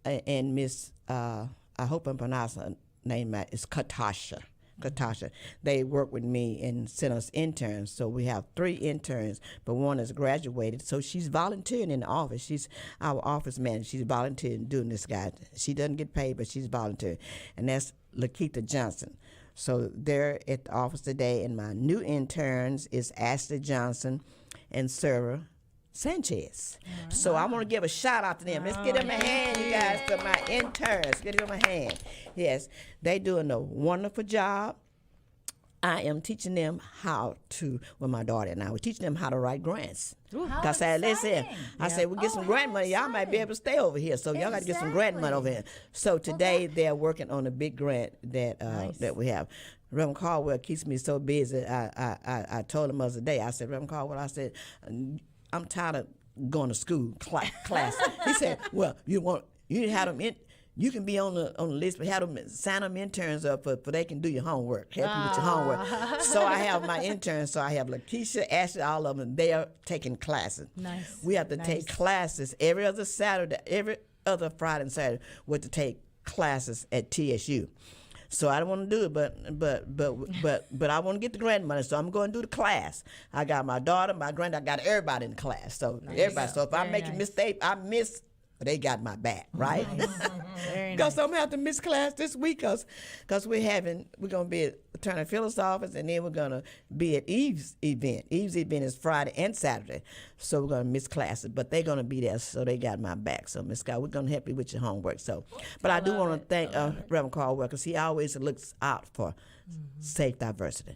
and Miss, I hope I'm pronouncing her name right, is Katasha. They work with me and sent us interns. So we have 3 interns, but one is graduated. So she's volunteering in the office. She's our office manager. She's volunteering doing this guy. She doesn't get paid, but she's volunteering. And that's Lakeitha Johnson. So they're at the office today, and my new interns is Ashley Johnson and Sarah Sanchez. Right. So I want to give a shout out to them. Let's give them a hand, you guys, for my interns. Give them a hand. Yes, they doing a wonderful job. I am teaching them how to, well, my daughter and I, we're teaching them how to write grants. Because I said, listen, I said, we get some grant money. Y'all might be able to stay over here. So y'all got to get some grant money over here. So today they're working on a big grant that that we have. Reverend Caldwell keeps me so busy. I told him the other day, I said, Reverend Caldwell, I said, I'm tired of going to school, class. He said, well, you had them in. You can be on the list, but have them sign them interns up for they can do your homework, help you with your homework. So I have my interns. So I have Lakeisha, Ashley, all of them. They are taking classes. Nice. We have to take classes every other Saturday, every other Friday and Saturday. We have to take classes at TSU. So I don't want to do it, but I want to get the grant money. So I'm going to do the class. I got my daughter, my granddaughter, I got everybody in the class. So everybody. So if I make a mistake, I miss. They got my back, right? Because I'm gonna have to miss class this week, cause we're gonna be at Attorney Phillips' office, and then we're gonna be at Eve's event. Eve's event is Friday and Saturday, so we're gonna miss classes, but they're gonna be there, so they got my back. So Miss Scott, we're gonna help you with your homework. So, but I do want to thank Reverend Caldwell, because he always looks out for safe diversity.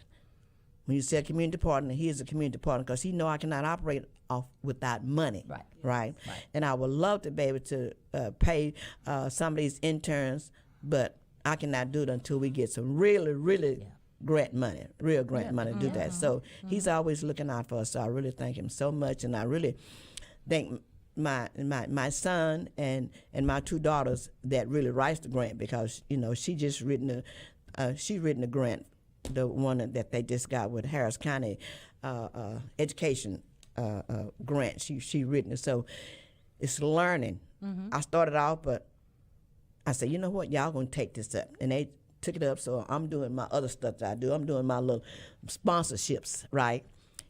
When you say a community partner, he is a community partner, because he know I cannot operate off without money. Right. And I would love to be able to pay some of these interns, but I cannot do it until we get some really grant money, real grant money to do that. So he's always looking out for us. So I really thank him so much, and I really thank my son and my two daughters that really writes the grant, because she just written the grant, the one that they just got with Harris County education grant. She written it, so it's learning. I started off, but I said, you know what, y'all gonna take this up, and they took it up. So I'm doing my other stuff that I do. I'm doing my little sponsorships, right?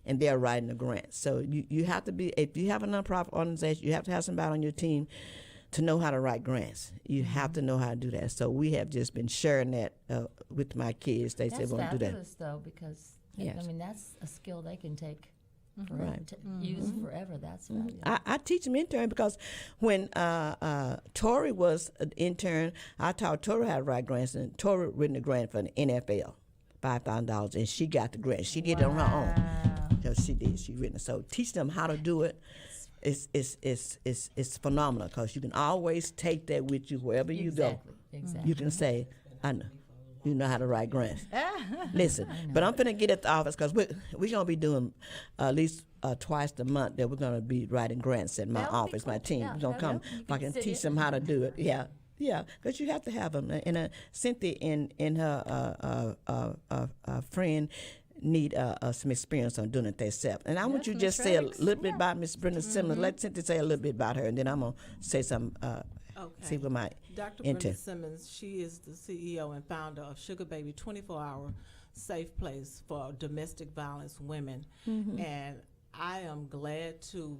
And they're writing the grant. So you have to be, if you have a nonprofit organization, you have to have somebody on your team to know how to write grants. You have to know how to do that. So we have just been sharing that with my kids. They said we're going to do that. That's fabulous, though, because yes. I mean, that's a skill they can take to use forever. That's fabulous. I teach them intern, because when Tori was an intern, I taught Tori how to write grants, and Tori written a grant for the NFL, $5,000, and she got the grant. She did it on her own. So she did. She written it. So teach them how to do it. It's phenomenal, because you can always take that with you wherever you go. Exactly. You can say, I know. You know how to write grants. Listen, but I'm finna get at the office, because we're going to be doing at least twice a month that we're going to be writing grants at my office, my team. We're going to come, if I can teach them how to do it. Yeah, because you have to have them. And Cynthia and her friend need some experience on doing it themselves. And I want you to just say a little bit about Miss Brenda Simmons. Let Cynthia say a little bit about her, and then I'm going to say some, see what my Dr. Brenda Simmons, she is the CEO and founder of Sugar Baby 24-hour safe place for domestic violence women. And I am glad to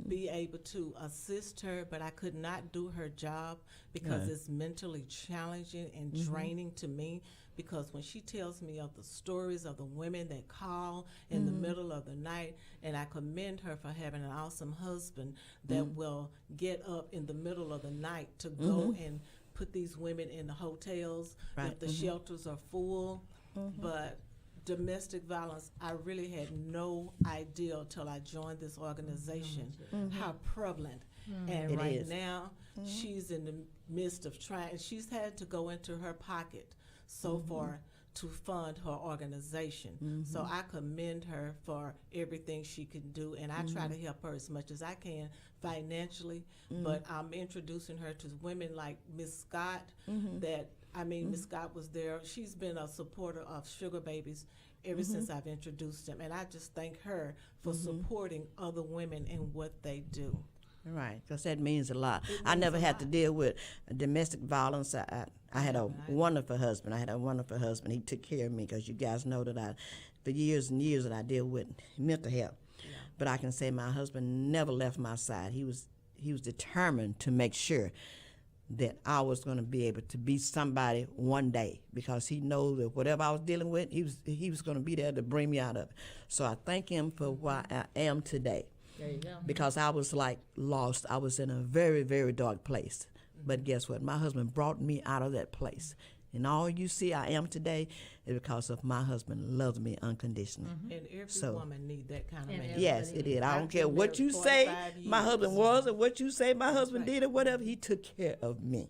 be able to assist her, but I could not do her job because it's mentally challenging and draining to me. Because when she tells me of the stories of the women that call in the middle of the night, and I commend her for having an awesome husband that will get up in the middle of the night to go and put these women in the hotels if the shelters are full. But domestic violence, I really had no idea till I joined this organization how prevalent. And right now, she's in the midst of trying, she's had to go into her pocket so far to fund her organization. So I commend her for everything she can do, and I try to help her as much as I can financially, but I'm introducing her to women like Miss Scott that, I mean, Miss Scott was there. She's been a supporter of Sugar Babies ever since I've introduced them, and I just thank her for supporting other women in what they do. Right, because that means a lot. I never had to deal with domestic violence. I had a wonderful husband. He took care of me, because you guys know that for years and years that I deal with mental health. But I can say my husband never left my side. He was determined to make sure that I was going to be able to be somebody one day, because he knows that whatever I was dealing with, he was going to be there to bring me out of it. So I thank him for where I am today. There you go. Because I was like lost. I was in a very, very dark place. But guess what? My husband brought me out of that place. And all you see I am today is because of my husband loves me unconditionally. And every So- woman need that kind of man. Yes, it did. I don't I've care been what you married say 45 my husband years. was or what you say my husband did or whatever. He took care of me.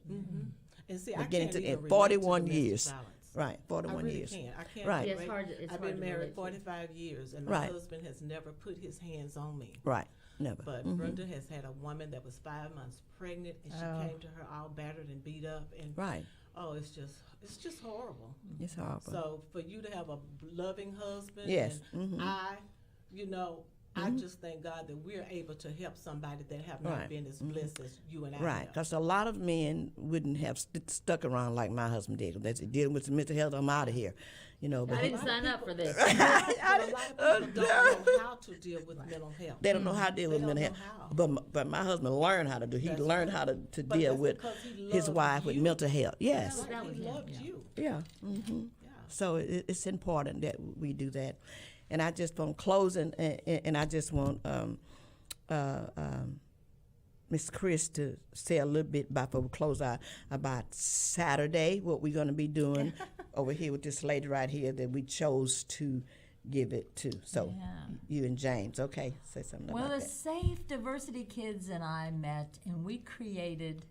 And see, We're I getting can't to even in relate 41 to domestic years. violence. Right, 41 I really years. can't. I can't Right. Yeah, it's relate. hard to- it's I've hard been to married relate to. 45 years, and my Right. husband has never put his hands on me. Right. Never. But Mhm. Brenda has had a woman that was 5 months pregnant, and she Oh. came to her all battered and beat up, and Right. oh, it's just horrible. It's horrible. So for you to have a loving husband, Yes. and Mhm. I just thank God that we're able to help somebody that have not Right. been as blessed as you and I Right, have. because a lot of men wouldn't have stuck around like my husband did. That's dealing with some mental health. I'm out of here, But I didn't sign up for this. But a lot of people don't know how to deal with mental health. They don't know how to deal with They mental don't health. know how. But my husband learned how to do. He That's learned right. how to But deal that's with because he his loved wife with you. mental health. Yes. That's right, was he him, loved yeah. you. Yeah. So it's important that we do that. And I just want closing, and I just want Miss Chris to say a little bit before we close out about Saturday, what we're going to be doing over here with this lady right here that we chose to give it to. So you and James, okay, say something Well, about the that. Safe Diversity Kids and I met, and we created.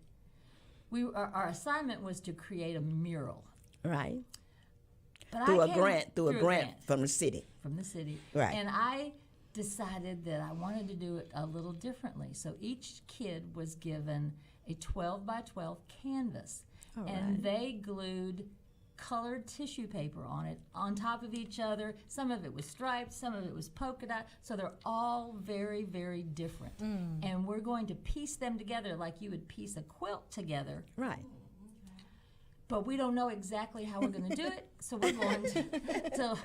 Our assignment was to create a mural. Right. But Through I a came- grant, through a grant from the city. from the city. Right. And I decided that I wanted to do it a little differently. So each kid was given a 12 by 12 canvas. All and right. they glued colored tissue paper on it on top of each other. Some of it was striped, some of it was polka dot. So they're all very, very different. And we're going to piece them together like you would piece a quilt together. Right. But we don't know exactly how we're going to do it, so we're going to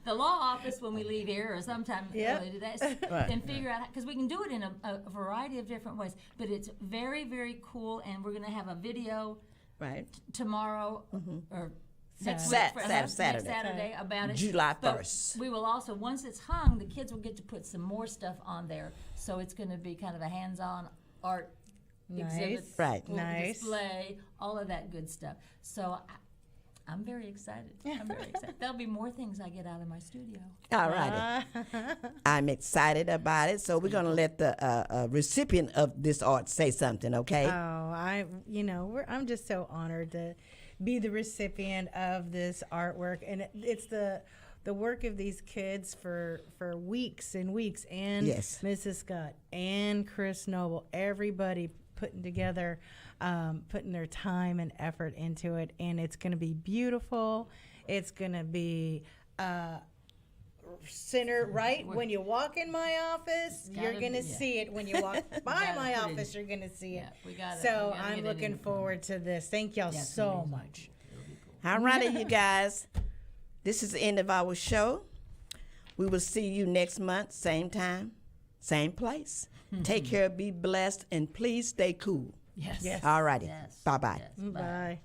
the law office when we leave here, or sometime early today, Right. and figure out, because we can do it in a variety of different ways. But it's very, very cool, and we're going to have a video Right. tomorrow or next Sat- week, Sat- Saturday. next Saturday about it. July But 1st. we will also, once it's hung, the kids will get to put some more stuff on there. So it's going to be kind of a hands-on art exhibit, Right. little Nice. display, all of that good stuff. So I'm very excited. I'm very excited. There'll be more things I get out of my studio. All righty. I'm excited about it. So we're going to let the recipient of this art say something, okay? I'm just so honored to be the recipient of this artwork, and it's the work of these kids for weeks and weeks, and Yes. Mrs. Scott and Chris Noble, everybody putting together, putting their time and effort into it, and it's going to be beautiful. It's going to be center right when you walk in my office. You're Gotta going to be- yeah. see it. When you walk by Gotta my put it in. office, you're going to see it. Yeah, we gotta- So we gotta I'm get it looking in. forward to this. Thank y'all Yes, so it is. much. All righty, you guys. This is the end of our show. We will see you next month, same time, same place. Take care, be blessed, and please stay cool. Yes. Yes. All righty. Yes. Bye-bye. Yes. Bye.